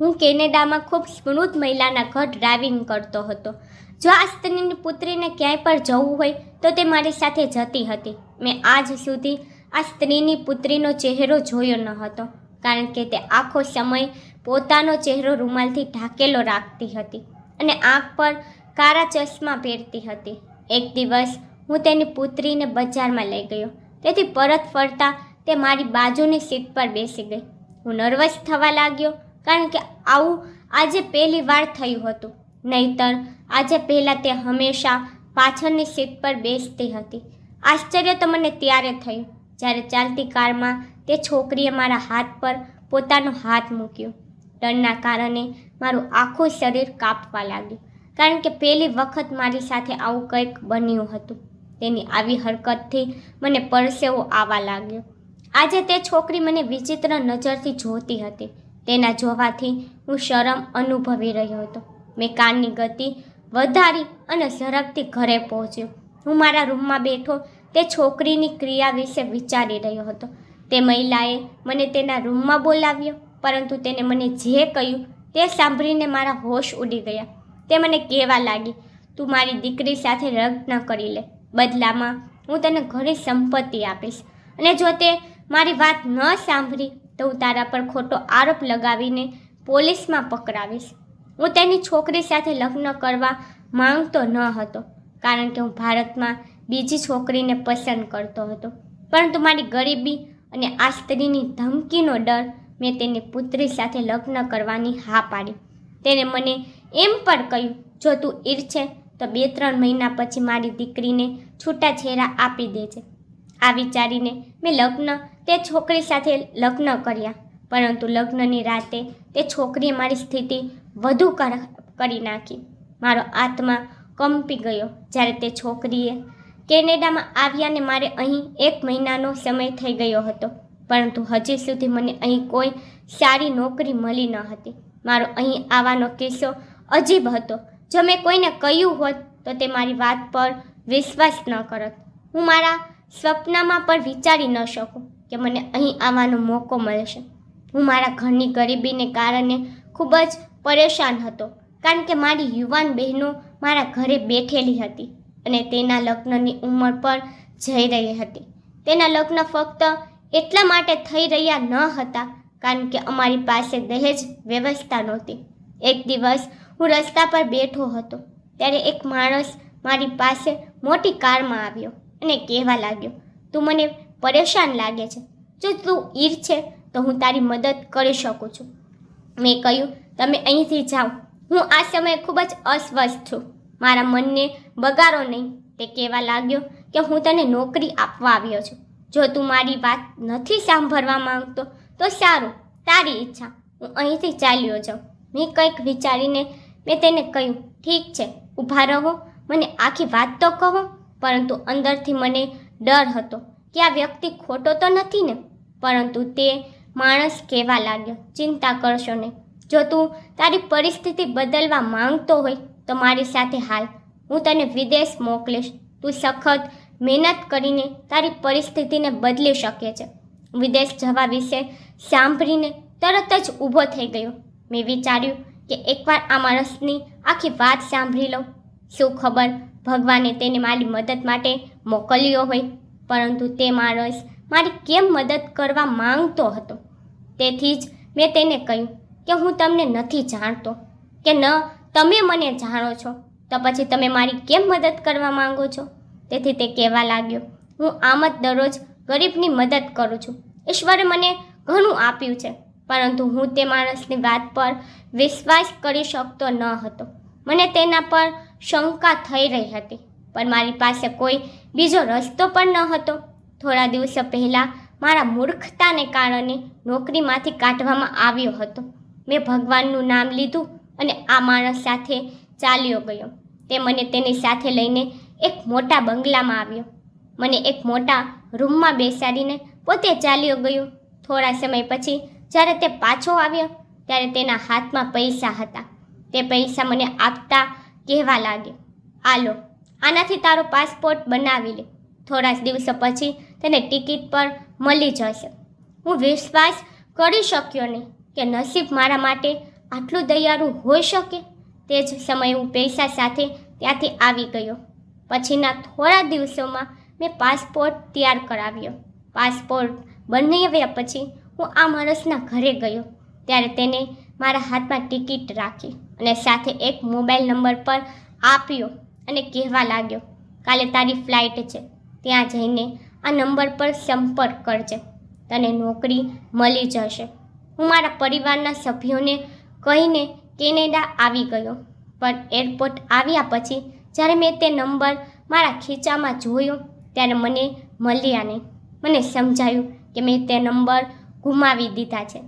હું કેનેડામાં ખૂબ સ્મૃત મહિલાના ઘર ડ્રાઇવિંગ કરતો હતો. જો આ સ્ત્રીની પુત્રીને ક્યાંય પણ જવું હોય તો તે મારી સાથે જતી હતી. મેં આજ સુધી આ સ્ત્રીની પુત્રીનો ચહેરો જોયો ન હતો, કારણ કે તે આખો સમય પોતાનો ચહેરો રૂમાલથી ઢાંકેલો રાખતી હતી અને આંખ પર કાળા ચશ્મા પહેરતી હતી. એક દિવસ હું તેની પુત્રીને બજારમાં લઈ ગયો, તેથી પરત ફરતા તે મારી બાજુની સીટ પર બેસી ગઈ. હું નર્વસ થવા લાગ્યો, કારણ કે આવું આજે પહેલી વાર થયું હતું. નહીંતર આજે પહેલાં તે હંમેશા પાછળની સીટ પર બેસતી હતી. આશ્ચર્ય તો મને ત્યારે થયું જ્યારે ચાલતી કારમાં તે છોકરીએ મારા હાથ પર પોતાનો હાથ મૂક્યો. ડરના કારણે મારું આખું શરીર કાપવા લાગ્યું, કારણ કે પહેલી વખત મારી સાથે આવું કંઈક બન્યું હતું. તેની આવી હરકતથી મને પરસેવો આવવા લાગ્યો. આજે તે છોકરી મને વિચિત્ર નજરથી જોતી હતી. તેના જોવાથી હું શરમ અનુભવી રહ્યો હતો. મેં કારની ગતિ વધારી અને ઝડપથી ઘરે પહોંચ્યો. હું મારા રૂમમાં બેઠો તે છોકરીની ક્રિયા વિશે વિચારી રહ્યો હતો. તે મહિલાએ મને તેના રૂમમાં બોલાવ્યો, પરંતુ તેને મને જે કહ્યું તે સાંભળીને મારા હોશ ઉડી ગયા. તે મને કહેવા લાગી, તું મારી દીકરી સાથે લગ્ન કરી લે, બદલામાં હું તને ઘણી સંપત્તિ આપીશ, અને જો તે મારી વાત ન સાંભળી તો હું તારા પર ખોટો આરોપ લગાવીને પોલીસમાં પકડાવીશ. હું તેની છોકરી સાથે લગ્ન કરવા માંગતો ન હતો, કારણ કે હું ભારતમાં બીજી છોકરીને પસંદ કરતો હતો. પરંતુ મારી ગરીબી અને આ સ્ત્રીની ધમકીનો ડર મેં તેની પુત્રી સાથે લગ્ન કરવાની હા પાડી. તેને મને એમ પણ કહ્યું, જો તું ઈચ્છે તો 2-3 મહિના પછી મારી દીકરીને છૂટાછેડા આપી દેજે. આ વિચારીને મેં તે છોકરી સાથે લગ્ન કર્યા. પરંતુ લગ્નની રાતે તે છોકરીએ મારી સ્થિતિ વધુ કરી નાખી. મારો આત્મા કંપી ગયો જ્યારે તે છોકરીએ કેનેડામાં આવ્યાને મારે અહીં 1 મહિનાનો સમય થઈ ગયો હતો, પરંતુ હજી સુધી મને અહીં કોઈ સારી નોકરી મળી ન હતી. મારો અહીં આવવાનો કિસ્સો અજીબ હતો. જો મેં કોઈને કહ્યું હોત તો તે મારી વાત પર વિશ્વાસ ન કરત. હું મારા સ્વપ્નમાં પણ વિચારી ન શકું કે મને અહીં આવવાનો મોકો મળશે. હું મારા ઘરની ગરીબીને કારણે ખૂબ જ પરેશાન હતો, કારણ કે મારી યુવાન બહેનો મારા ઘરે બેઠેલી હતી અને તેના લગ્નની ઉંમર પર જઈ રહી હતી. તેના લગ્ન ફક્ત એટલા માટે થઈ રહ્યા ન હતા કારણ કે અમારી પાસે દહેજ વ્યવસ્થા નહોતી. એક દિવસ હું રસ્તા પર બેઠો હતો ત્યારે એક માણસ મારી પાસે મોટી કારમાં આવ્યો અને કહેવા લાગ્યો, તું મને પરેશાન લાગે છે, જો તું ઈચ્છે તો હું તારી મદદ કરી શકું છું. મેં કહ્યું, તમે અહીંથી જાઓ, હું આ સમયે ખૂબ જ અસ્વસ્થ છું, મારા મનને બગાડો નહીં. તે કહેવા લાગ્યો કે હું તને નોકરી આપવા આવ્યો છું. જો તું મારી વાત નથી સાંભળવા માંગતો તો સારું, તારી ઈચ્છા, હું અહીંથી ચાલ્યો જાઉં. મેં કંઈક વિચારીને મેં તેને કહ્યું, ઠીક છે, ઊભા રહો, મને આખી વાત તો કહો. પરંતુ અંદરથી મને ડર હતો કે આ વ્યક્તિ ખોટો તો નથી ને. પરંતુ તે માણસ કહેવા લાગ્યો, ચિંતા કરશો નહીં, જો તું તારી પરિસ્થિતિ બદલવા માંગતો હોય તો મારી સાથે હાલ, હું તને વિદેશ મોકલીશ. તું સખત મહેનત કરીને તારી પરિસ્થિતિને બદલી શકે છે. વિદેશ જવા વિશે સાંભળીને તરત જ ઊભો થઈ ગયો. મેં વિચાર્યું કે એકવાર આ માણસની આખી વાત સાંભળી લઉં. શું ખબર ભગવાને તેને મારી મદદ માટે મોકલ્યો હોય. પરંતુ તે માણસ મારી કેમ મદદ કરવા માંગતો હતો. તેથી જ મેં તેને કહ્યું કે હું તમને નથી જાણતો, કે ન તમે મને જાણો છો, તો પછી તમે મારી કેમ મદદ કરવા માંગો છો. તેથી તે કહેવા લાગ્યો, હું આમ જ દરરોજ ગરીબની મદદ કરું છું. ઈશ્વરે મને ઘણું આપ્યું છે, પરંતુ હું તે માણસની વાત પર વિશ્વાસ કરી શકતો ન હતો. મને તેના પર શંકા થઈ રહી હતી, પણ મારી પાસે કોઈ બીજો રસ્તો પણ ન હતો. થોડા દિવસો પહેલાં મારા મૂર્ખતાને કારણે નોકરીમાંથી કાઢવામાં આવ્યો હતો. મેં ભગવાનનું નામ લીધું અને આ માણસ સાથે ચાલ્યો ગયો. તે મને તેની સાથે લઈને એક મોટા બંગલામાં આવ્યો. મને એક મોટા રૂમમાં બેસાડીને પોતે ચાલ્યો ગયો. થોડા સમય પછી જ્યારે તે પાછો આવ્યો ત્યારે તેના હાથમાં પૈસા હતા. તે પૈસા મને આપતા કહેવા લાગ્યો, આ લો, આનાથી તારો પાસપોર્ટ બનાવી લે. થોડા દિવસો પછી તેને ટિકિટ પર મળી જશે. હું વિશ્વાસ કરી શક્યો નહીં કે નસીબ મારા માટે આટલું દયાળુ હોઈ શકે? તે જ સમયે હું પૈસા સાથે ત્યાંથી આવી ગયો. પછીના થોડા દિવસોમાં મેં પાસપોર્ટ તૈયાર કરાવ્યો. પાસપોર્ટ બનાવ્યા પછી હું આ માણસના ઘરે ગયો ત્યારે તેને મારા હાથમાં ટિકિટ રાખી અને સાથે એક મોબાઈલ નંબર પર આપ્યો અને કહેવા લાગ્યો, કાલે તારી ફ્લાઇટ છે, ત્યાં જઈને આ નંબર પર સંપર્ક કરજે, તને નોકરી મળી જશે. હું મારા પરિવારના સભ્યોને કહીને કેનેડા આવી ગયો, પણ એરપોર્ટ આવ્યા પછી જ્યારે મેં તે નંબર મારા ખીચામાં જોયો ત્યારે મને મળ્યા નહીં. મને સમજાયું કે મેં તે નંબર ગુમાવી દીધા છે.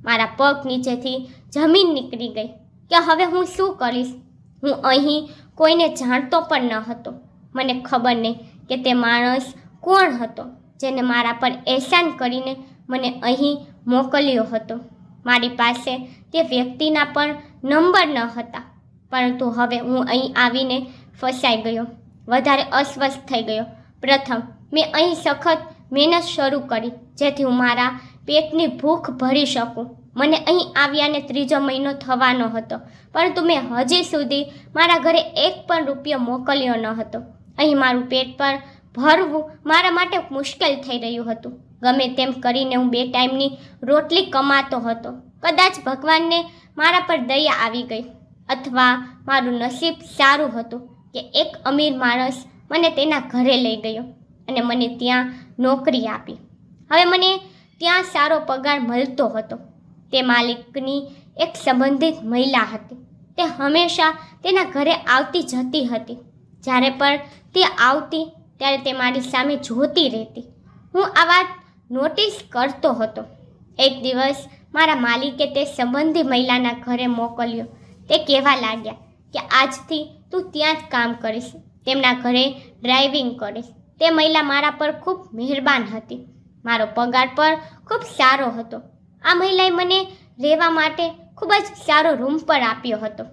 મારા પગ નીચેથી જમીન નીકળી ગઈ કે હવે હું શું કરીશ. હું અહીં કોઈને જાણતો પણ ન હતો. મને ખબર નહીં કે તે માણસ કોણ હતો જેને મારા પર એહસાન કરીને મને અહીં મોકલ્યો હતો. મારી પાસે તે વ્યક્તિના પણ નંબર ન હતા, પરંતુ હવે હું અહીં આવીને ફસાઈ ગયો, વધારે અસ્વસ્થ થઈ ગયો. પ્રથમ મેં અહીં સખત મહેનત શરૂ કરી જેથી હું મારા પેટની ભૂખ ભરી શકું. મને અહીં આવ્યાને 3જો મહિનો થવાનો હતો, પરંતુ મેં હજી સુધી મારા ઘરે એક પણ રૂપિયો મોકલ્યો ન હતો. અહીં મારું પેટ પર ભરવું મારા માટે મુશ્કેલ થઈ રહ્યું હતું. ગમે તેમ કરીને હું 2 ટાઈમની રોટલી કમાતો હતો. કદાચ ભગવાનને મારા પર દયા આવી ગઈ, અથવા મારું નસીબ સારું હતું કે એક અમીર માણસ મને તેના ઘરે લઈ ગયો અને મને ત્યાં નોકરી આપી. હવે મને ત્યાં સારો પગાર મળતો હતો. તે માલિકની એક સંબંધિત મહિલા હતી. તે હંમેશા તેના ઘરે આવતી જતી હતી. જ્યારે પણ તે આવતી ત્યારે તે મારી સામે જોતી રહેતી. હું આ વાત નોટિસ કરતો હતો. એક દિવસ મારા માલિકે તે સંબંધી મહિલાના ઘરે મોકલ્યો. તે કહેવા લાગ્યા કે આજથી તું ત્યાં જ કામ કરીશ, તેમના ઘરે ડ્રાઇવિંગ કરીશ. તે મહિલા મારા પર ખૂબ મહેરબાન હતી. મારો પગાર પણ ખૂબ સારો હતો. આ મહિલાએ મને રહેવા માટે ખૂબ જ સારો રૂમ પર આપ્યો હતો,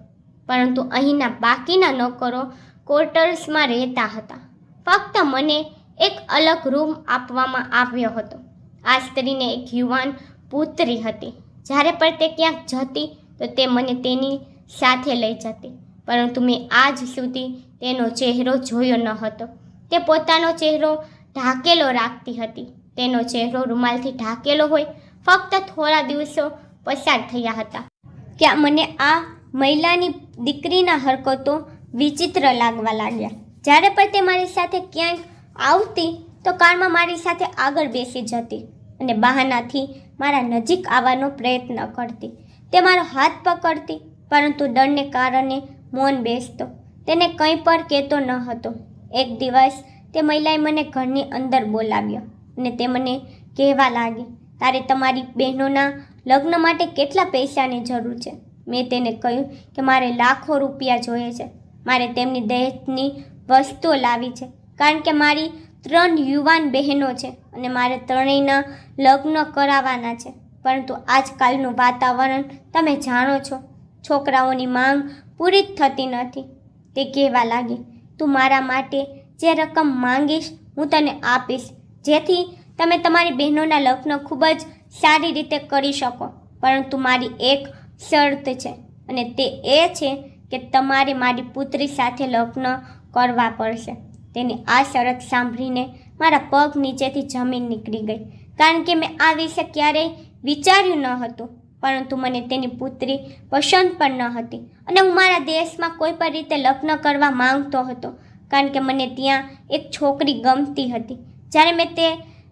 પરંતુ અહીંના બાકીના નોકરો ક્વાર્ટર્સમાં રહેતા હતા. ફક્ત મને એક અલગ રૂમ આપવામાં આવ્યો હતો. આ સ્ત્રીને એક યુવાન પુત્રી હતી. જ્યારે પણ તે ક્યાંક જતી તો તે મને તેની સાથે લઈ જતી, પરંતુ મેં આજ સુધી તેનો ચહેરો જોયો ન હતો. તે પોતાનો ચહેરો ઢાંકેલો રાખતી હતી. તેનો ચહેરો રૂમાલથી ઢાંકેલો હોય. ફક્ત થોડા દિવસો પસાર થયા હતા કે મને આ મહિલાની દીકરીના હરકતો વિચિત્ર લાગવા લાગ્યા. જ્યારે પણ તે મારી સાથે ક્યાંક આવતી તો કારમાં મારી સાથે આગળ બેસી જતી અને બહાનાથી મારા નજીક આવવાનો પ્રયત્ન કરતી. તે મારો હાથ પકડતી, પરંતુ ડરને કારણે મૌન બેસતો. તેને કંઈ પણ કહેતો ન હતો. એક દિવસ તે મહિલાએ મને ઘરની અંદર બોલાવ્યો અને તે મને કહેવા લાગી, તારે તમારી બહેનોના લગ્ન માટે કેટલા પૈસાની જરૂર છે? મેં તેને કહ્યું કે મારે લાખો રૂપિયા જોઈએ છે. મારે તેમની દહેજની વસ્તુઓ લાવી છે, કારણ કે મારી 3 યુવાન બહેનો છે અને મારે ત્રણેયના લગ્ન કરાવવાના છે. પરંતુ આજકાલનું વાતાવરણ તમે જાણો છો, છોકરાઓની માંગ પૂરી જ થતી નથી. તે કહેવા લાગી, તું મારા માટે જે રકમ માંગીશ હું તને આપીશ, જેથી તમે તમારી બહેનોના લગ્ન ખૂબ જ સારી રીતે કરી શકો. પરંતુ મારી એક શરત છે અને તે એ છે કે તમારે મારી પુત્રી સાથે લગ્ન કરવા પડશે. તેની આ શરત સાંભળીને મારા પગ નીચેથી જમીન નીકળી ગઈ, કારણ કે મેં આ વિશે ક્યારેય વિચાર્યું ન હતું. પરંતુ મને તેની પુત્રી પસંદ પણ ન હતી અને હું મારા દેશમાં કોઈ પણ રીતે લગ્ન કરવા માંગતો હતો, કારણ કે મને ત્યાં એક છોકરી ગમતી હતી. જ્યારે મેં તે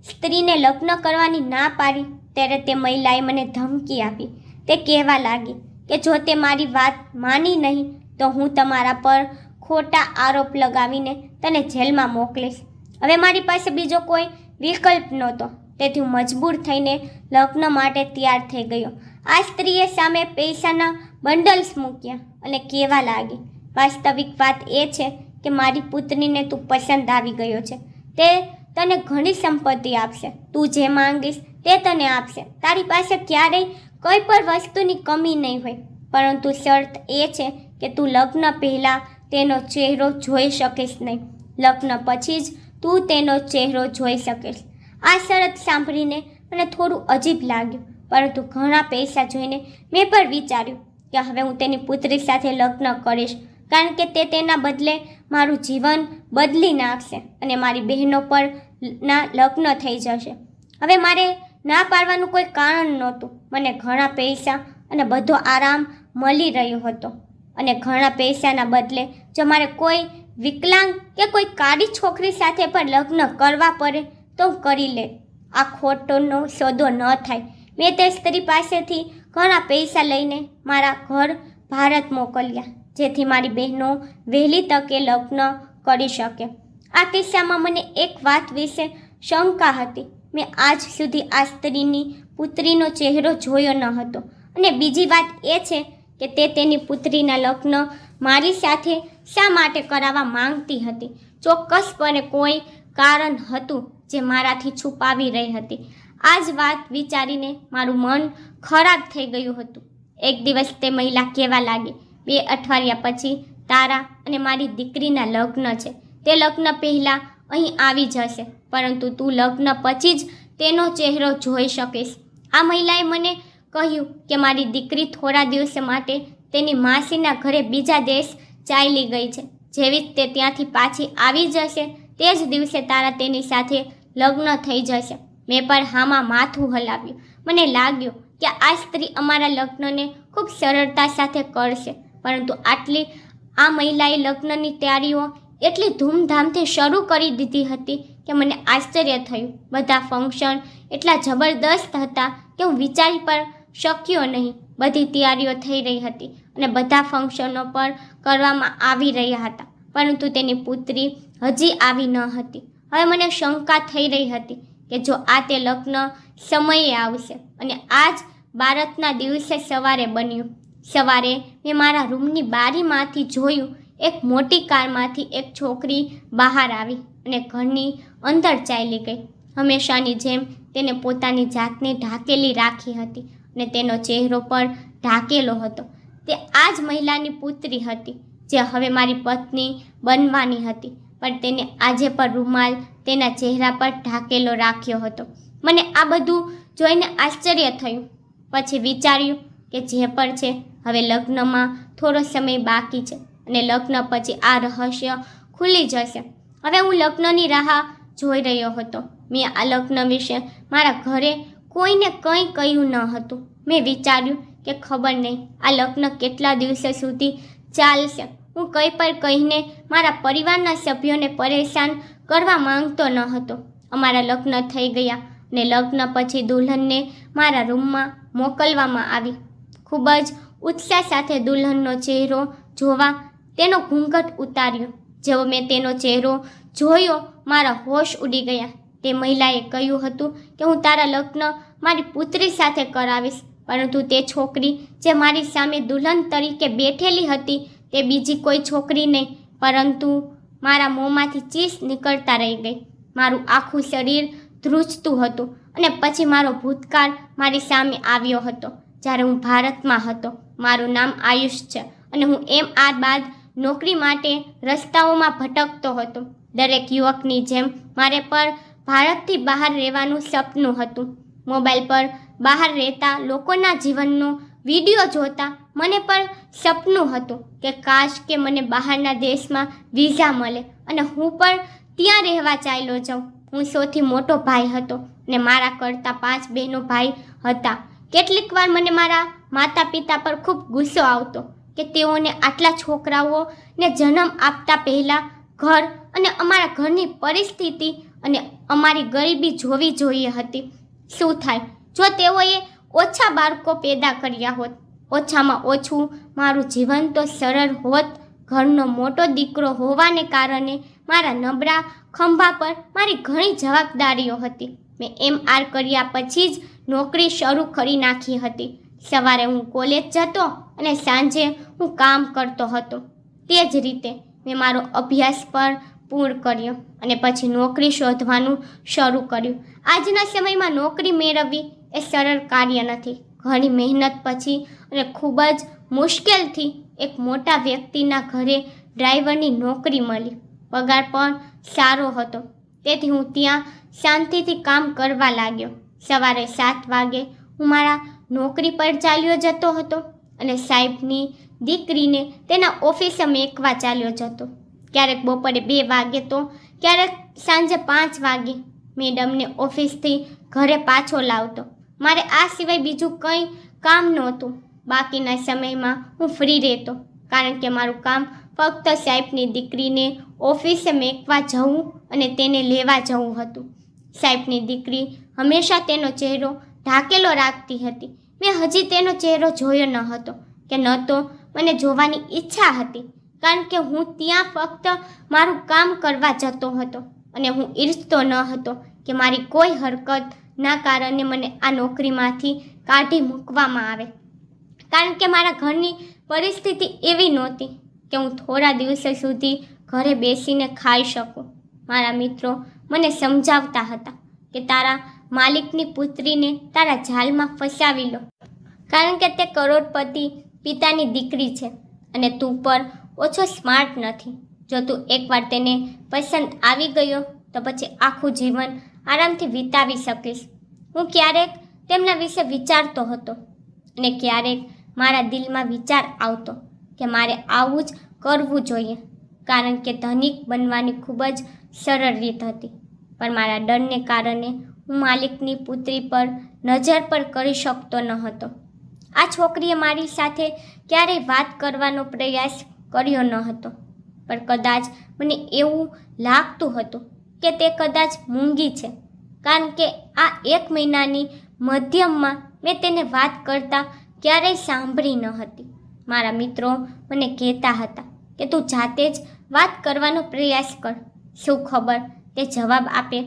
સ્ત્રીને લગ્ન કરવાની ના પાડી ત્યારે તે મહિલાએ મને ધમકી આપી. તે કહેવા લાગી કે જો તે મારી વાત માની નહીં તો હું તમારા પર ખોટા આરોપ લગાવીને તને જેલમાં મોકલીશ. હવે મારી પાસે બીજો કોઈ વિકલ્પ નહોતો, તેથી હું મજબૂર થઈને લગ્ન માટે તૈયાર થઈ ગયો. આ સ્ત્રીએ સામે પૈસાના બંડલ્સ મૂક્યા અને કહેવા લાગી, વાસ્તવિક વાત એ છે કે મારી પુત્રીને તું પસંદ આવી ગયો છે. તે તને ઘણી સંપત્તિ આપશે, તું જે માંગીશ તે તને આપશે. તારી પાસે ક્યારેય કોઈ પણ વસ્તુની કમી નહીં હોય, પરંતુ શરત એ છે કે તું લગ્ન પહેલાં તેનો ચહેરો જોઈ શકીશ નહીં. લગ્ન પછી જ તું તેનો ચહેરો જોઈ શકીશ. આ શરત સાંભળીને મને થોડું અજીબ લાગ્યું, પરંતુ ઘણા પૈસા જોઈને મેં પણ વિચાર્યું કે હવે હું તેની પુત્રી સાથે લગ્ન કરીશ, કારણ કે તે તેના બદલે મારું જીવન બદલી નાખશે અને મારી બહેનો પર ના લગ્ન થઈ જશે. હવે મારે ના પાડવાનું કોઈ કારણ નહોતું. મને ઘણા પૈસા અને બધો આરામ મળી રહ્યો હતો અને ઘણા પૈસાના બદલે જો મારે કોઈ વિકલાંગ કે કોઈ કાળી છોકરી સાથે પણ લગ્ન કરવા પડે તો હું કરી લે. આ ખોટોનો સોદો ન થાય. મેં તે સ્ત્રી પાસેથી ઘણા પૈસા લઈને મારા ઘર ભારત મોકલ્યા, જેથી મારી બહેનો વહેલી તકે લગ્ન કરી શકે. આ કિસ્સામાં મને એક વાત વિશે શંકા હતી. મેં આજ સુધી આ સ્ત્રીની પુત્રીનો ચહેરો જોયો ન હતો અને બીજી વાત એ છે કે તે તેની પુત્રીના લગ્ન મારી સાથે શા માટે કરાવવા માંગતી હતી. ચોક્કસપણે કોઈ કારણ હતું જે મારાથી છુપાવી રહી હતી. આ જ વાત વિચારીને મારું મન ખરાબ થઈ ગયું હતું. એક દિવસ તે મહિલા કહેવા લાગી, 2 અઠવાડિયા પછી તારા અને મારી દીકરીના લગ્ન છે. તે લગ્ન પહેલાં અહીં આવી જશે, પરંતુ તું લગ્ન પછી જ તેનો ચહેરો જોઈ શકીશ. આ મહિલાએ મને કહ્યું કે મારી દીકરી થોડા દિવસ માટે તેની માસીના ઘરે બીજા દેશ ચાલી ગઈ છે. જેવી જ તે ત્યાંથી પાછી આવી જશે તે જ દિવસે તારા તેની સાથે લગ્ન થઈ જશે. મેં પણ હામાં માથું હલાવ્યું. મને લાગ્યું કે આ સ્ત્રી અમારા લગ્નને ખૂબ સરળતા સાથે કરશે, પરંતુ આ મહિલાએ લગ્નની તૈયારીઓ એટલી ધૂમધામથી શરૂ કરી દીધી હતી કે મને આશ્ચર્ય થયું. બધા ફંક્શન એટલા જબરદસ્ત હતા કે હું વિચારી પણ શક્યો નહીં. બધી તૈયારીઓ થઈ રહી હતી અને બધા ફંક્શનો પણ કરવામાં આવી રહ્યા હતા, પરંતુ તેની પુત્રી હજી આવી ન હતી. હવે મને શંકા થઈ રહી હતી કે જો આ તે લગ્ન સમયે આવશે. અને આજ બારતના દિવસે સવારે બન્યું. સવારે મેં મારા રૂમની બારીમાંથી જોયું. એક મોટી કારમાંથી એક છોકરી બહાર આવી અને ઘરની અંદર ચાલી ગઈ. હંમેશાની જેમ તેને પોતાની જાતને ઢાંકેલી રાખી હતી અને તેનો ચહેરો પણ ઢાંકેલો હતો. તે આ જ મહિલાની પુત્રી હતી જે હવે મારી પત્ની બનવાની હતી, પણ તેને આજે પણ રૂમાલ તેના ચહેરા પર ઢાંકેલો રાખ્યો હતો. મને આ બધું જોઈને આશ્ચર્ય થયું. પછી વિચાર્યું કે જે પણ છે, હવે લગ્નમાં થોડો સમય બાકી છે અને લગ્ન પછી આ રહસ્ય ખુલી જશે. હવે હું લગ્નની રાહ જોઈ રહ્યો હતો. મેં આ લગ્ન વિશે મારા ઘરે કોઈને કંઈ કહ્યું ન હતું. મેં વિચાર્યું કે ખબર નહીં આ લગ્ન કેટલા દિવસો સુધી ચાલશે. હું કંઈ પણ કહીને મારા પરિવારના સભ્યોને પરેશાન કરવા માંગતો ન હતો. અમારા લગ્ન થઈ ગયા અને લગ્ન પછી દુલ્હનને મારા રૂમમાં મોકલવામાં આવી. ખૂબ જ ઉત્સાહ સાથે દુલ્હનનો ચહેરો જોવા તેનો ઘૂંઘટ ઉતાર્યો. જેવો મેં તેનો ચહેરો જોયો મારા હોશ ઉડી ગયા. તે મહિલાએ કહ્યું હતું કે હું તારા લગ્ન મારી પુત્રી સાથે કરાવીશ, પરંતુ તે છોકરી જે મારી સામે દુલ્હન તરીકે બેઠેલી હતી તે બીજી કોઈ છોકરી નહીં, પરંતુ મારા મોંમાંથી ચીસ નીકળતા રહી ગઈ. મારું આખું શરીર ધ્રુજતું હતું અને પછી મારો ભૂતકાળ મારી સામે આવ્યો હતો. જ્યારે હું ભારતમાં હતો. મારું નામ આયુષ છે અને હું MR બાદ નોકરી માટે રસ્તાઓમાં ભટકતો હતો. દરેક યુવકની જેમ મારે પણ ભારતથી બહાર રહેવાનું સપનું હતું. મોબાઈલ પર બહાર રહેતા લોકોના જીવનનો વિડીયો જોતા મને પણ સપનું હતું કે કાશ કે મને બહારના દેશમાં વિઝા મળે અને હું પણ ત્યાં રહેવા ચાલ્યો જાઉં. હું સૌથી મોટો ભાઈ હતો અને મારા કરતાં 5 બહેનો ભાઈ હતા. કેટલીક વાર મને મારા માતા પિતા પર ખૂબ ગુસ્સો આવતો કે તેઓને આટલા છોકરાઓને જન્મ આપતા પહેલાં ઘર અને અમારા ઘરની પરિસ્થિતિ અને અમારી ગરીબી જોવી જોઈએ હતી. શું થાય જો તેઓએ ઓછા બાળકો પેદા કર્યા હોત? ઓછામાં ઓછું મારું જીવન તો સરળ હોત. ઘરનો મોટો દીકરો હોવાને કારણે મારા નબળા ખંભા પર મારી ઘણી જવાબદારીઓ હતી. મેં MR કર્યા પછી જ નોકરી શરૂ કરી નાખી હતી. સવારે હું કોલેજ જતો અને સાંજે હું કામ કરતો હતો. તે જ રીતે મેં મારો અભ્યાસ પણ પૂર્ણ કર્યો અને પછી નોકરી શોધવાનું શરૂ કર્યું. આજના સમયમાં નોકરી મેળવવી એ સરળ કાર્ય નથી. ઘણી મહેનત પછી અને ખૂબ જ મુશ્કેલથી એક મોટા વ્યક્તિના ઘરે ડ્રાઈવરની નોકરી મળી. પગાર પણ સારો હતો, તેથી હું ત્યાં શાંતિથી કામ કરવા લાગ્યો. સવારે 7 વાગે હું મારા નોકરી પર ચાલ્યો જતો હતો અને સાહેબની દીકરીને તેના ઓફિસે મેકવા ચાલ્યો જતો. ક્યારેક બપોરે 2 વાગે તો ક્યારેક સાંજે 5 વાગે મેડમને ઓફિસથી ઘરે પાછો લાવતો. મારે આ સિવાય બીજું કંઈ કામ નહોતું. બાકીના સમયમાં હું ફ્રી રહેતો, કારણ કે મારું કામ ફક્ત સાહેબની દીકરીને ઓફિસે મેકવા જવું અને તેને લેવા જવું હતું. સાહેબની દીકરી હંમેશા તેનો ચહેરો ઢાંકેલો રાખતી હતી. મેં હજી તેનો ચહેરો જોયો ન હતો કે ન તો મને જોવાની ઈચ્છા હતી, કારણ કે હું ત્યાં ફક્ત મારું કામ કરવા જતો હતો અને હું ઈચ્છતો ન હતો કે મારી કોઈ હરકતના કારણે મને આ નોકરીમાંથી કાઢી મૂકવામાં આવે, કારણ કે મારા ઘરની પરિસ્થિતિ એવી નહોતી કે હું થોડા દિવસો સુધી ઘરે બેસીને ખાઈ શકું. મારા મિત્રો મને સમજાવતા હતા કે તારા માલિકની પુત્રીને તારા જાલમાં ફસાવી લો, કારણ કે તે કરોડપતિ પિતાની દીકરી છે અને તું પર ઓછો સ્માર્ટ નથી. જો તું એકવાર તેને પસંદ આવી ગયો તો પછી આખું જીવન આરામથી વિતાવી શકીશ. હું ક્યારેક તેમના વિશે વિચારતો હતો અને ક્યારેક મારા દિલમાં વિચાર આવતો કે મારે આવું જ કરવું જોઈએ, કારણ કે ધનિક બનવાની ખૂબ જ સરળ રીત હતી. પણ મારા ડરને કારણે હું માલિકની પુત્રી પર નજર પણ કરી શકતો ન હતો. આ છોકરીએ મારી સાથે ક્યારેય વાત કરવાનો પ્રયાસ કર્યો ન હતો, પણ કદાચ મને એવું લાગતું હતું કે તે કદાચ મૂંગી છે, કારણ કે આ 1 મહિનાની મધ્યમાં મેં તેને વાત કરતા ક્યારેય સાંભળી ન હતી. મારા મિત્રો મને કહેતા હતા કે તું જાતે જ વાત કરવાનો પ્રયાસ કર, શું ખબર તે જવાબ આપે.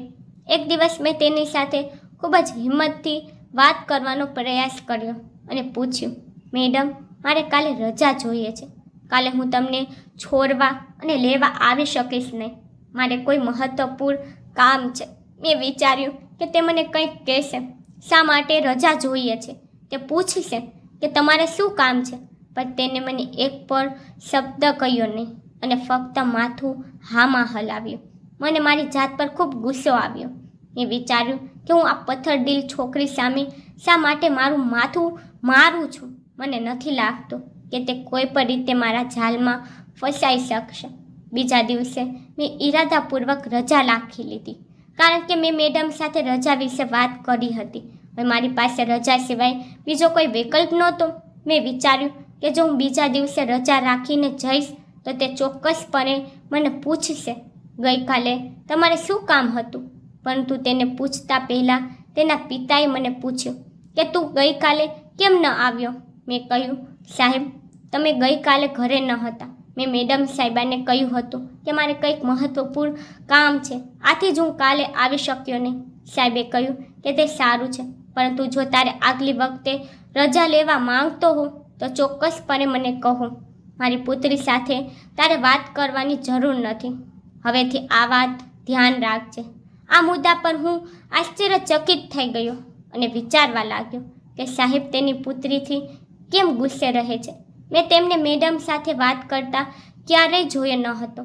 એક દિવસ મેં તેની સાથે ખૂબ જ હિંમતથી વાત કરવાનો પ્રયાસ કર્યો અને પૂછ્યું, મેડમ, મારે કાલે રજા જોઈએ છે. કાલે હું તમને છોડવા અને લેવા આવી શકીશ નહીં. મારે કોઈ મહત્વપૂર્ણ કામ છે. મેં વિચાર્યું કે તે મને કંઈક કહેશે, શા માટે રજા જોઈએ છે, તે પૂછશે કે તમારે શું કામ છે. પણ તેને મને એક પણ શબ્દ કહ્યો નહીં અને ફક્ત માથું હામાં હલાવ્યું. મને મારી જાત પર ખૂબ ગુસ્સો આવ્યો. મેં વિચાર્યું કે હું આ પથ્થરદિલ છોકરી સામે શા માટે મારું માથું મારું છું. મને નથી લાગતું કે તે કોઈ પણ રીતે મારા જાલમાં ફસાઈ શકશે. બીજા દિવસે મેં ઈરાદાપૂર્વક રજા રાખી લીધી, કારણ કે મેં મેડમ સાથે રજા વિશે વાત કરી હતી. હવે મારી પાસે રજા સિવાય બીજો કોઈ વિકલ્પ નહોતો. મેં વિચાર્યું કે જો હું બીજા દિવસે રજા રાખીને જઈશ તો તે ચોક્કસપણે મને પૂછશે, ગઈકાલે તમારે શું કામ હતું. પરંતુ તેને પૂછતા પહેલાં તેના પિતાએ મને પૂછ્યું કે તું ગઈકાલે કેમ ન આવ્યો. મેં કહ્યું, સાહેબ, તમે ગઈકાલે ઘરે ન હતા. મેં મેડમ સાહેબાને કહ્યું હતું કે મારે કંઈક મહત્વપૂર્ણ કામ છે, આથી જ હું કાલે આવી શક્યો નહીં. સાહેબે કહ્યું કે તે સારું છે, પરંતુ જો તારે આગલી વખતે રજા લેવા માંગતો હો તો ચોક્કસપણે મને કહો. મારી પુત્રી સાથે તારે વાત કરવાની જરૂર નથી. હવેથી આ વાત ધ્યાન રાખજે. આ મુદ્દા પર હું આશ્ચર્યચકિત થઈ ગયો અને વિચારવા લાગ્યો કે સાહેબ તેની પુત્રીથી કેમ ગુસ્સે રહે છે. મેં તેમને મેડમ સાથે વાત કરતા ક્યારેય જોયો ન હતો.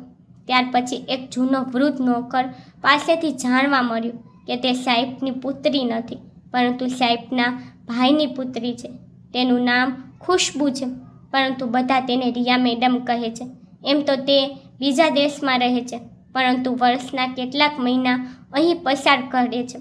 ત્યાર પછી એક જૂનો વૃદ્ધ નોકર પાસેથી જાણવા મળ્યું કે તે સાહેબની પુત્રી નથી, પરંતુ સાહેબના ભાઈની પુત્રી છે. તેનું નામ ખુશ્બુ છે, પરંતુ બધા તેને રિયા મેડમ કહે છે. એમ તો તે બીજા દેશમાં રહે છે, પરંતુ વર્ષના કેટલાક મહિના અહીં પસાર કરે છે.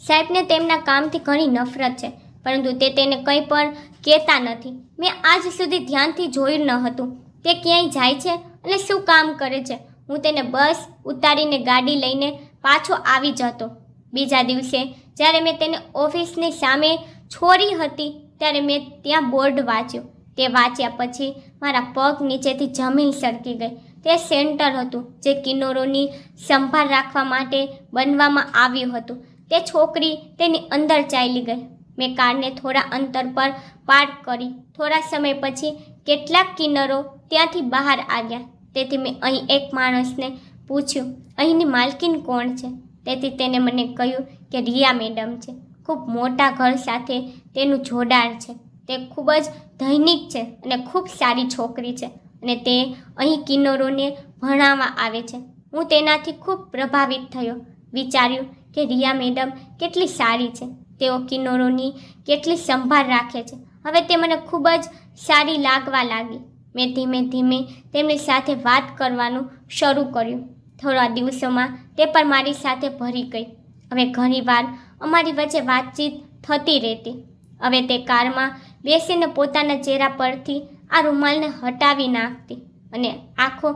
સાહેબને તેમના કામથી ઘણી નફરત છે, પરંતુ તે તેને કંઈ પણ કહેતા નથી. મેં આજ સુધી ધ્યાનથી જોયું ન હતું તે ક્યાંય જાય છે અને શું કામ કરે છે. હું તેને બસ ઉતારીને ગાડી લઈને પાછો આવી જતો. બીજા દિવસે જ્યારે મેં તેને ઓફિસની સામે છોડી હતી ત્યારે મેં ત્યાં બોર્ડ વાંચ્યું. તે વાંચ્યા પછી મારા પગ નીચેથી જમીન સરકી ગઈ. તે સેન્ટર હતું જે કિન્નરોની સંભાળ રાખવા માટે બનવામાં આવ્યું હતું. તે છોકરી તેની અંદર ચાલી ગઈ. મેં કારને થોડા અંતર પર પાર્ક કરી. થોડા સમય પછી કેટલાક કિન્નરો ત્યાંથી બહાર આવ્યા. તેથી મેં અહીં એક માણસને પૂછ્યું, અહીંની માલકીન કોણ છે? તેથી તેને મને કહ્યું કે રિયા મેડમ છે. ખૂબ મોટા ઘર સાથે તેનું જોડાણ છે. તે ખૂબ જ ધનિક છે અને ખૂબ સારી છોકરી છે અને તે અહીં કિન્નરોને ભણાવવા આવે છે. હું તેનાથી ખૂબ પ્રભાવિત થયો. વિચાર્યું કે રિયા મેડમ કેટલી સારી છે. તેઓ કિન્નરોની કેટલી સંભાળ રાખે છે. હવે તે મને ખૂબ જ સારી લાગવા લાગી. મેં ધીમે ધીમે તેમની સાથે વાત કરવાનું શરૂ કર્યું. થોડા દિવસોમાં તે પણ મારી સાથે ભળી ગઈ. હવે ઘણીવાર અમારી વચ્ચે વાતચીત થતી રહેતી. હવે તે કારમાં બેસીને પોતાના ચહેરા પરથી આ રૂમાલને હટાવી નાખતી અને આખો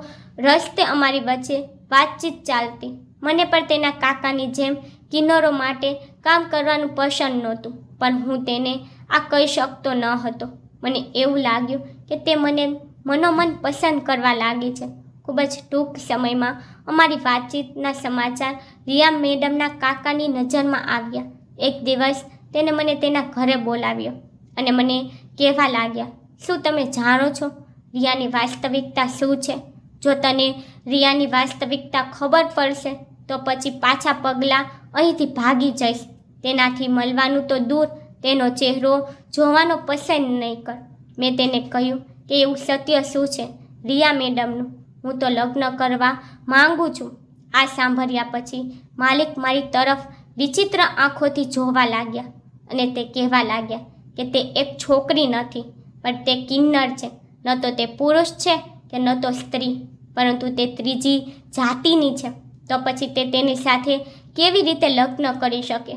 રસ્તે અમારી વચ્ચે વાતચીત ચાલતી. મને પણ તેના કાકાની જેમ કિન્નરો માટે કામ કરવાનું પસંદ નહોતું, પણ હું તેને આ કહી શકતો ન હતો. મને એવું લાગ્યું કે તે મને મનોમન પસંદ કરવા લાગી છે. ખૂબ જ ટૂંક સમયમાં અમારી વાતચીતના સમાચાર રિયા મેડમના કાકાની નજરમાં આવ્યા. એક દિવસ તેને મને તેના ઘરે બોલાવ્યો અને મને કહેવા લાગ્યા, શું તમે જાણો છો રિયાની વાસ્તવિકતા શું છે? જો તને રિયાની વાસ્તવિકતા ખબર પડશે તો પછી પાછા પગલાં અહીંથી ભાગી જઈશ. તેનાથી મળવાનું તો દૂર, તેનો ચહેરો જોવાનો પસંદ નહીં કર. મેં તેને કહ્યું કે એવું સત્ય શું છે રિયા મેડમનું? હું તો લગ્ન કરવા માંગુ છું. આ સાંભળ્યા પછી માલિક મારી તરફ વિચિત્ર આંખોથી જોવા લાગ્યા અને તે કહેવા લાગ્યા કે તે એક છોકરી નથી, પણ તે કિન્નર છે. ન તો તે પુરુષ છે કે ન તો સ્ત્રી, પરંતુ તે ત્રીજી જાતિની છે. તો પછી તે તેની સાથે કેવી રીતે લગ્ન કરી શકે?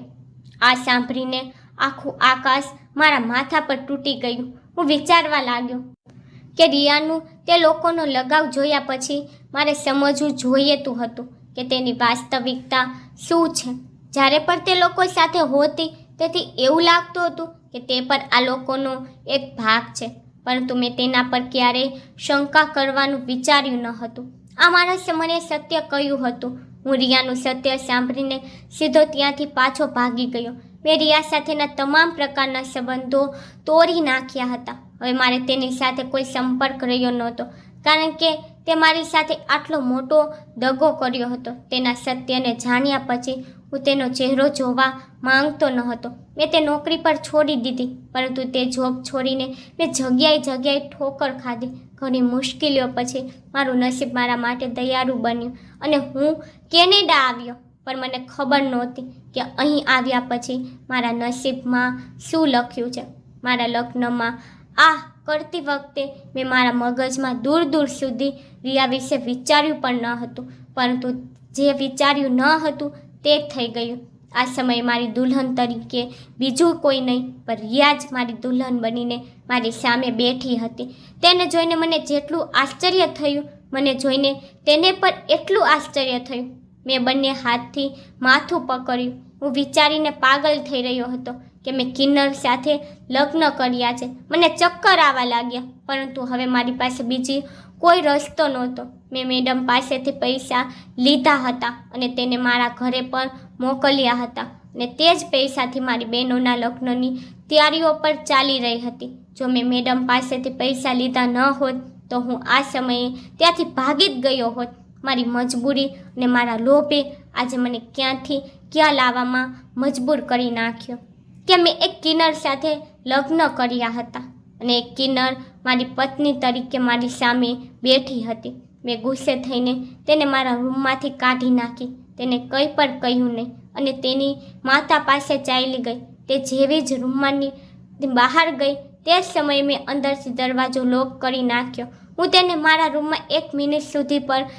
આ સાંભળીને આખું આકાશ મારા માથા પર તૂટી ગયું. હું વિચારવા લાગ્યો કે રિયાનું તે લોકોનો લગાવ જોયા પછી મારે સમજવું જોઈતું હતું કે તેની વાસ્તવિકતા શું છે. જ્યારે પણ તે લોકો સાથે હોતી તેથી એવું લાગતું હતું કે તે પણ આ લોકોનો એક ભાગ છે, પરંતુ મેં તેના પર ક્યારેય શંકા કરવાનું વિચાર્યું ન હતું. આ માણસે મને સત્ય કહ્યું હતું. હું રિયાનું સત્ય સાંભળીને સીધો ત્યાંથી પાછો ભાગી ગયો. મેં રિયા સાથેના તમામ પ્રકારના સંબંધો તોડી નાખ્યા હતા. હવે મારે તેની સાથે કોઈ સંપર્ક રહ્યો નહોતો, કારણ કે તે મારી સાથે આટલો મોટો દગો કર્યો હતો. તેના સત્યને જાણ્યા પછી હું તેનો ચહેરો જોવા માંગતો ન હતો. મેં તે નોકરી પર છોડી દીધી, પરંતુ તે જોબ છોડીને મેં જગ્યાએ ઠોકર ખાધી. ઘણી મુશ્કેલીઓ પછી મારું નસીબ મારા માટે દયાળુ બન્યું અને હું કેનેડા આવ્યો. પણ મને ખબર નહોતી કે અહીં આવ્યા પછી મારા નસીબમાં શું લખ્યું છે. મારા લગ્નમાં આ કરતી વખતે મેં મારા મગજમાં દૂર દૂર સુધી રિયા વિશે વિચાર્યું પણ ન હતું, પરંતુ જે વિચાર્યું ન હતું તે થઈ ગયું. આ સમયે મારી દુલ્હન તરીકે બીજું કોઈ નહીં પણ રિયા જ મારી દુલ્હન બનીને મારી સામે બેઠી હતી. તેને જોઈને મને જેટલું આશ્ચર્ય થયું, મને જોઈને તેને પણ એટલું આશ્ચર્ય થયું. મેં બંને હાથથી માથું પકડ્યું. હું વિચારીને પાગલ થઈ રહ્યો હતો કે મેં કિન્નર સાથે લગ્ન કર્યા છે. મને ચક્કર આવવા લાગ્યા, પરંતુ હવે મારી પાસે બીજી કોઈ રસ્તો નહોતો. મેં મેડમ પાસેથી પૈસા લીધા હતા અને તેને મારા ઘરે પર મોકલ્યા હતા અને તે જ પૈસાથી મારી બહેનોના લગ્નની તૈયારીઓ પર ચાલી રહી હતી. જો મેં મેડમ પાસેથી પૈસા લીધા ન હોત તો હું આ સમયે ત્યાંથી ભાગી જ ગયો હોત. મારી મજબૂરી અને મારા લોભે આજે મને ક્યાંથી ક્યાં લાવવામાં મજબૂર કરી નાખ્યો કે મેં એક કિન્નર સાથે લગ્ન કર્યા હતા અને એક કિન્નર મારી પત્ની તરીકે મારી સામે બેઠી હતી. મેં ગુસ્સે થઈને તેને મારા રૂમમાંથી કાઢી નાખી. તેને કંઈ પણ કહ્યું નહીં અને તેની માતા પાસે ચાલી ગઈ. તે જેવી જ રૂમમાંની બહાર ગઈ તે જ સમયે મેં અંદરથી દરવાજો લોક કરી નાખ્યો. હું તેને મારા રૂમમાં 1 મિનિટ સુધી પણ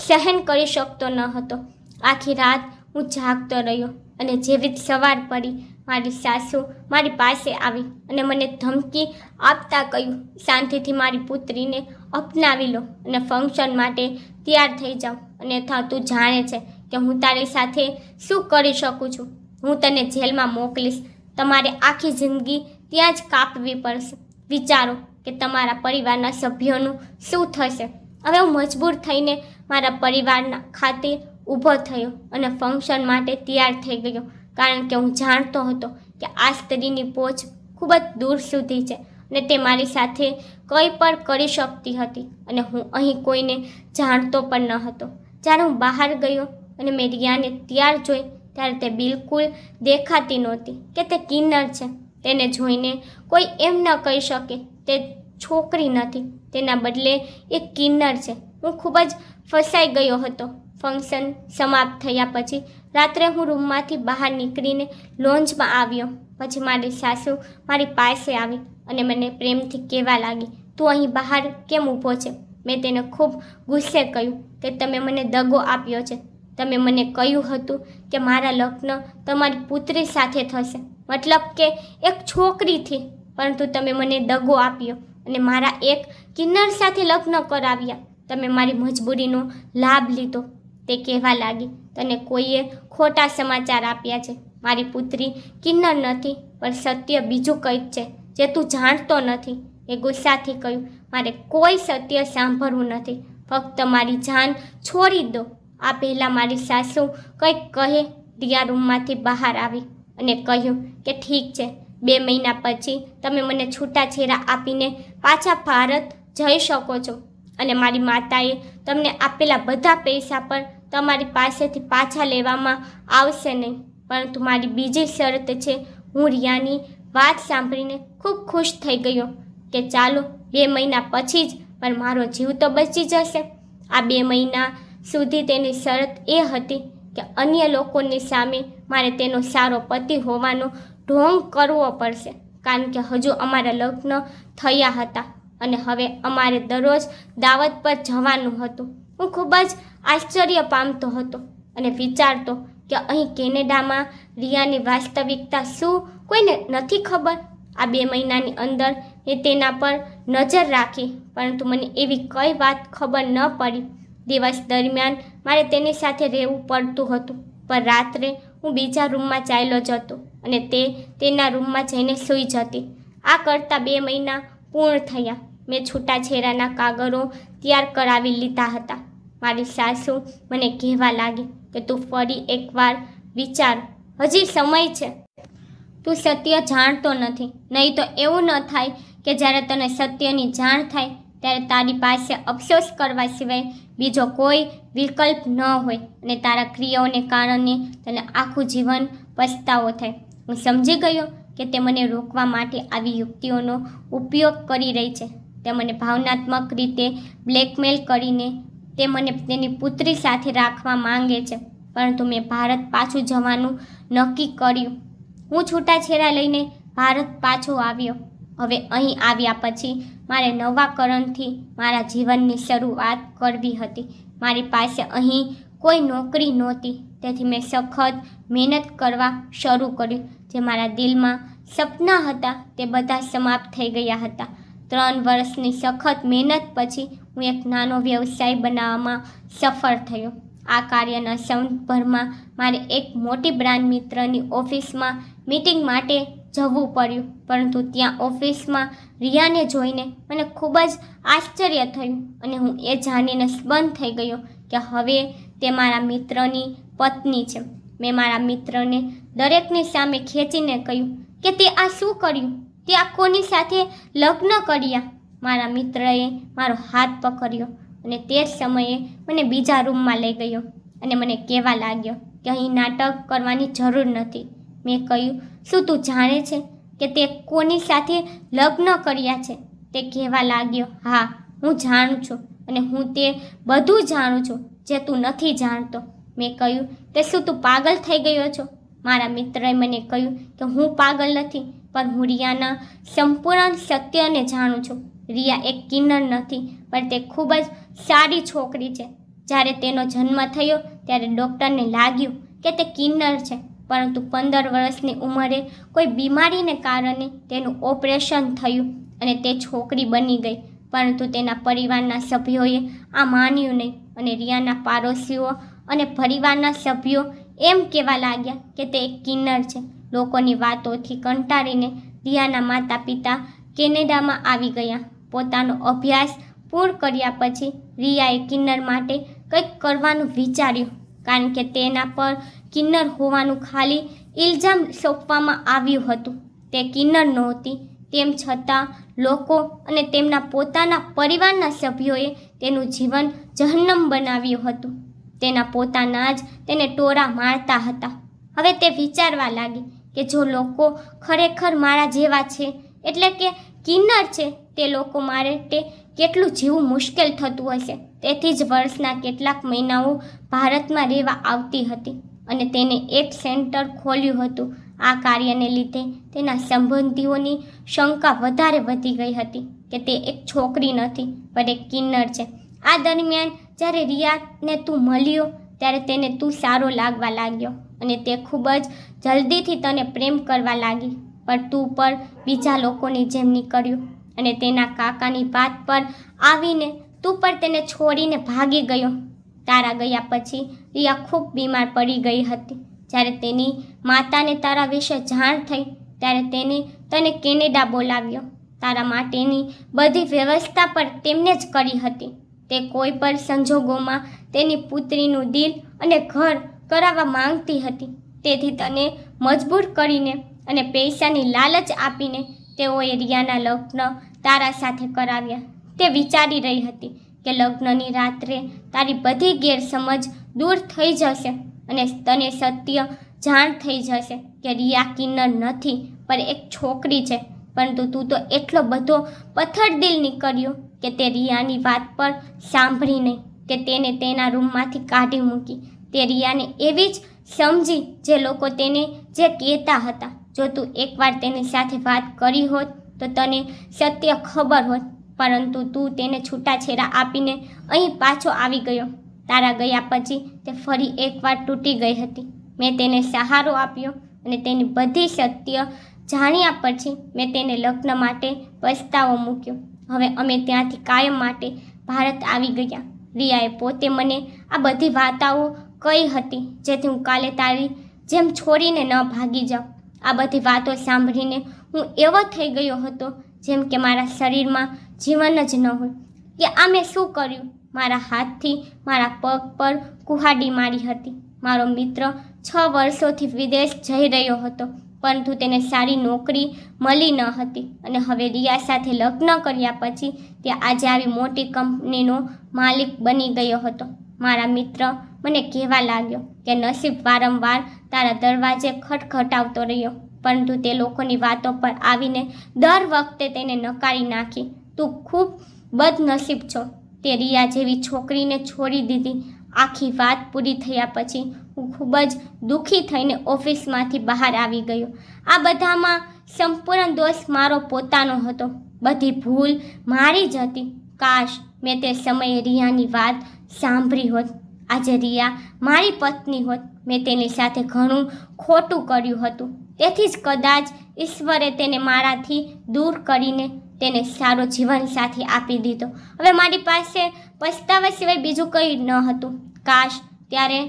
સહન કરી શકતો ન હતો. આખી રાત હું જાગતો રહ્યો અને જેવી જ સવાર પડી મારી સાસુ મારી પાસે આવી અને મને ધમકી આપતા કહ્યું, શાંતિથી મારી પુત્રીને અપનાવી લો અને ફંક્શન માટે તૈયાર થઈ જાઉં, અન્યથા તું જાણે છે કે હું તારી સાથે શું કરી શકું છું. હું તને જેલમાં મોકલીશ. તમારે આખી જિંદગી ત્યાં જ કાપવી પડશે. વિચારો કે તમારા પરિવારના સભ્યોનું શું થશે. હવે હું મજબૂર થઈને મારા પરિવારના ખાતે ઊભો થયો અને ફંક્શન માટે તૈયાર થઈ ગયો, કારણ કે હું જાણતો હતો કે આ સ્ત્રીની પહોંચ ખૂબ જ દૂર સુધી છે અને તે મારી સાથે કંઈ પણ કરી શકતી હતી અને હું અહીં કોઈને જાણતો પણ ન હતો. જ્યારે હું બહાર ગયો અને મેં રિયાને તૈયાર જોઈ ત્યારે તે બિલકુલ દેખાતી નહોતી કે તે કિન્નર છે. તેને જોઈને કોઈ એમ ન કહી શકે તે છોકરી નથી, તેના બદલે એક કિન્નર છે. હું ખૂબ જ ફસાઈ ગયો હતો. ફંક્શન સમાપ્ત થયા પછી રાત્રે હું રૂમમાંથી બહાર નીકળીને લોન્જમાં આવ્યો પછી મારી સાસુ મારી પાસે આવી અને મને પ્રેમથી કહેવા લાગી, તું અહીં બહાર કેમ ઊભો છે? મેં તેને ખૂબ ગુસ્સે કહ્યું કે તમે મને દગો આપ્યો છે. તમે મને કહ્યું હતું કે મારા લગ્ન તમારી પુત્રી સાથે થશે, મતલબ કે એક છોકરીથી, પરંતુ તમે મને દગો આપ્યો અને મારા એક કિન્નર સાથે લગ્ન કરાવ્યા. તમે મારી મજબૂરીનો લાભ લીધો. તે કહેવા લાગી, તને કોઈએ ખોટા સમાચાર આપ્યા છે. મારી પુત્રી કિન્નર નથી, પણ સત્ય બીજું કંઈક છે જે તું જાણતો નથી. એ ગુસ્સાથી કહ્યું, મારે કોઈ સત્ય સાંભળવું નથી, ફક્ત મારી જાન છોડી દો. આ પહેલાં મારી સાસુ કંઈક કહે રિયા રૂમમાંથી બહાર આવી અને કહ્યું કે ઠીક છે, 2 મહિના પછી તમે મને છૂટાછેરા આપીને પાછા ભારત જઈ શકો છો અને મારી માતાએ તમને આપેલા બધા પૈસા પણ તમારી પાસેથી પાછા લેવામાં આવશે નહીં. પરંતુ મારી બીજી શરત છે. હું રિયાની વાત સાંભળીને ખૂબ ખુશ થઈ ગયો કે ચાલો 2 મહિના પછી જ પણ મારો જીવ તો બચી જશે. આ 2 મહિના સુધી તેની શરત એ હતી કે અન્ય લોકોની સામે મારે તેનો સારો પતિ હોવાનો ઢોંગ કરવો પડશે, કારણ કે હજુ અમારા લગ્ન થયા હતા અને હવે અમારે દરરોજ દાવત પર જવાનું હતું. હું ખૂબ જ આશ્ચર્ય પામતો હતો અને વિચારતો કે અહીં કેનેડામાં રિયાની વાસ્તવિકતા શું કોઈને નથી ખબર. આ 2 મહિનાની અંદર મેં તેના પર નજર રાખી, પરંતુ મને એવી કઈ વાત ખબર ન પડી. દિવસ દરમિયાન મારે તેની સાથે રહેવું પડતું હતું, પણ રાત્રે હું બીજા રૂમમાં ચાલ્યો જતો અને તે તેના રૂમમાં જઈને સૂઈ જતી. આ કરતાં 2 મહિના પૂર્ણ થયા. મેં છૂટાછેરાના કાગળો તૈયાર કરાવી લીધા હતા. મારી સાસુ મને કહેવા લાગી કે તું ફરી એકવાર વિચાર, હજી સમય છે. તું સત્ય જાણતો નથી, નહીં તો એવું ન થાય કે જ્યારે તને સત્યની જાણ થાય ત્યારે તારી પાસે અફસોસ કરવા સિવાય બીજો કોઈ વિકલ્પ ન હોય અને તારા ક્રિયાઓને કારણે તને આખું જીવન પસ્તાવો થાય. હું સમજી ગયો કે તે મને રોકવા માટે આવી યુક્તિઓનો ઉપયોગ કરી રહી છે. તે મને ભાવનાત્મક રીતે બ્લેકમેલ કરીને તે મને તેની પુત્રી સાથે રાખવા માંગે છે. પરંતુ મેં ભારત પાછું જવાનું નક્કી કર્યું. હું છૂટાછેરા લઈને ભારત પાછો આવ્યો. હવે અહીં આવ્યા પછી મારે નવા કરણથી મારા જીવનની શરૂઆત કરવી હતી. મારી પાસે અહીં કોઈ નોકરી નહોતી, તેથી મેં સખત મહેનત કરવા શરૂ કર્યું. જે મારા દિલમાં સપના હતા તે બધા સમાપ્ત થઈ ગયા હતા. 3 વર્ષની સખત મહેનત પછી હું એક નાનો વ્યવસાય બનાવવામાં સફળ થયો. આ કાર્યના સંદર્ભમાં મારે એક મોટી બ્રાન્ડ મિત્રની ઓફિસમાં મીટિંગ માટે જવું પડ્યું, પરંતુ ત્યાં ઓફિસમાં રિયાને જોઈને મને ખૂબ જ આશ્ચર્ય થયું અને હું એ જાણીને સ્તબ્ધ થઈ ગયો કે હવે તે મારા મિત્રની પત્ની છે. મેં મારા મિત્રને દરેકની સામે ખેંચીને કહ્યું કે તે આ શું કર્યું? તે આ કોની સાથે લગ્ન કર્યા? મારા મિત્રએ મારો હાથ પકડ્યો અને તે જ સમયે મને બીજા રૂમમાં લઈ ગયો અને મને કહેવા લાગ્યો કે અહીં નાટક કરવાની જરૂર નથી. મેં કહ્યું, શું તું જાણે છે કે તે કોની સાથે લગ્ન કર્યા છે? તે કહેવા લાગ્યો, હા, હું જાણું છું અને હું તે બધું જાણું છું જે તું નથી જાણતો. મેં કહ્યું, તે શું તું પાગલ થઈ ગયો છો? મારા મિત્રએ મને કહ્યું કે હું પાગલ નથી, પણ હું રિયાના સંપૂર્ણ સત્યને જાણું છું. રિયા એક કિન્નર નથી, પણ તે ખૂબ જ સારી છોકરી છે. જ્યારે તેનો જન્મ થયો ત્યારે ડૉક્ટરને લાગ્યું કે તે કિન્નર છે, પરંતુ 15 વર્ષની ઉંમરે કોઈ બીમારીને કારણે તેનું ઓપરેશન થયું અને તે છોકરી બની ગઈ. પરંતુ તેના પરિવારના સભ્યોએ આ માન્યું નહીં અને રિયાના પાડોશીઓ અને પરિવારના સભ્યો એમ કહેવા લાગ્યા કે તે એક કિન્નર છે. લોકોની વાતોથી કંટાળીને રિયાના માતા પિતા કેનેડામાં આવી ગયા. પોતાનો અભ્યાસ પૂર્ણ કર્યા પછી રિયાએ કિન્નર માટે કંઈક કરવાનું વિચાર્યું, કારણ કે તેના પર કિન્નર હોવાનું ખાલી ઇલ્ઝામ સોંપવામાં આવ્યું હતું. તે કિન્નર નહોતી, તેમ છતાં લોકો અને તેમના પોતાના પરિવારના સભ્યોએ તેનું જીવન જહન્નમ બનાવ્યું હતું. તેના પોતાના જ તેને ટોરા મારતા હતા. હવે તે વિચારવા લાગી કે જો લોકો ખરેખર મારા જેવા છે, એટલે કે કિન્નર છે, તે લોકો માટે કેટલું જીવવું મુશ્કેલ થતું હશે. તેથી જ વર્ષના કેટલાક મહિનાઓ ભારતમાં રહેવા આવતી હતી અને તેને એક સેન્ટર ખોલ્યું હતું આ કાર્યને લીધે તેના સંબંધીઓની શંકા વધારે વધી ગઈ હતી કે તે એક છોકરી નથી પણ એક કિન્નર છે. આ દરમિયાન જ્યારે રિયાને તું મળ્યો ત્યારે તેને તું સારો લાગવા લાગ્યો અને તે ખૂબ જ જલ્દીથી તને પ્રેમ કરવા લાગી, પણ તું પણ બીજા લોકોની જેમ નીકળ્યો અને તેના કાકાની વાત પર આવીને તું પણ તેને છોડીને ભાગી ગયો. તારા ગયા પછી રિયા ખૂબ બીમાર પડી ગઈ હતી. જ્યારે તેની માતાને તારા વિશે જાણ થઈ ત્યારે તને કેનેડા બોલાવ્યો. તારા માટેની બધી વ્યવસ્થા પણ તેમને જ કરી હતી. તે કોઈ પણ સંજોગોમાં તેની પુત્રીનું દિલ અને ઘર કરાવવા માંગતી હતી. તેથી તને મજબૂર કરીને અને પૈસાની લાલચ આપીને તેઓએ રિયાના લગ્ન તારા સાથે કરાવ્યા. તે વિચારી રહી હતી કે લગ્નની રાત્રે તારી બધી ગેરસમજ દૂર થઈ જશે અને તને સત્ય જાણ થઈ જશે કે રિયા કિન્નર નથી પણ એક છોકરી છે. પરંતુ તું તો એટલો બધો પથ્થરદિલ નીકળ્યો કે તે રિયાની વાત પર સાંભળી નહીં, કે તેને તેના રૂમમાંથી કાઢી મૂકી. તે રિયાને એવી જ સમજી જે લોકો તેને જે કહેતા હતા. જો તું એકવાર તેની સાથે વાત કરી હોત તો તને સત્ય ખબર હોત, પરંતુ તું તેને છૂટાછેડા આપીને અહીં પાછો આવી ગયો. તારા ગયા પછી તે ફરી એકવાર તૂટી ગઈ હતી. મેં તેને સહારો આપ્યો અને તેની બધી સત્ય જાણ્યા પછી મેં તેને લગ્ન માટે પસ્તાવો મૂક્યો. હવે અમે ત્યાંથી કાયમ માટે ભારત આવી ગયા. રિયાએ પોતે મને આ બધી વાર્તાઓ કહી હતી જેથી હું કાલે તારી જેમ છોડીને ન ભાગી જાઉં. આ બધી વાતો સાંભળીને હું એવો થઈ ગયો હતો જેમ કે મારા શરીરમાં જીવન જ ન હોય. કે આ મેં શું કર્યું? મારા હાથથી મારા પગ પર કુહાડી મારી હતી. મારો મિત્ર 6 વર્ષોથી વિદેશ જઈ રહ્યો હતો, પરંતુ તેને સારી નોકરી મળી ન હતી અને હવે રિયા સાથે લગ્ન કર્યા પછી તે આજે આવી મોટી કંપનીનો માલિક બની ગયો હતો. મારા મિત્ર મને કહેવા લાગ્યો કે નસીબ વારંવાર તારા દરવાજે ખટખટાવતો રહ્યો, પરંતુ તે લોકોની વાતો પર આવીને દર વખતે તેને નકારી નાખી. તું ખૂબ બદનસીબ છો. તે રિયા જેવી છોકરીને છોડી દીધી. આખી વાત પૂરી થયા પછી હું ખૂબ જ દુઃખી થઈને ઓફિસમાંથી બહાર આવી ગયો. આ બધામાં સંપૂર્ણ દોષ મારો પોતાનો હતો. બધી ભૂલ મારી જ હતી. કાશ મેં તે સમયે રિયાની વાત સાંભળી હોત. આજે રિયા મારી પત્ની હોત. મેં તેની સાથે ઘણું ખોટું કર્યું હતું. તેથી જ કદાચ ઈશ્વરે તેને મારાથી દૂર કરીને તેને સારો જીવનસાથી આપી દીધો. હવે મારી પાસે પસ્તાવા સિવાય બીજું કંઈ ન હતું. કાશ ત્યારે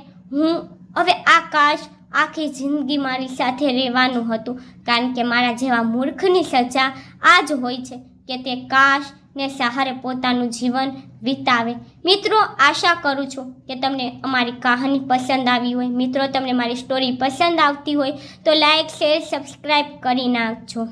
કાશ આખી જિંદગી મારી સાથે રહેવાનું હતું, કારણ કે મારા જેવા મૂર્ખની સજા આ જ હોય છે કે તે કાશ ને સહારે પોતાનું જીવન વિતાવે. મિત્રો, આશા કરું છું કે તમને અમારી કહાની પસંદ આવી હોય. મિત્રો, તમને મારી સ્ટોરી પસંદ આવતી હોય તો લાઈક, શેર, સબસ્ક્રાઈબ કરી નાખજો.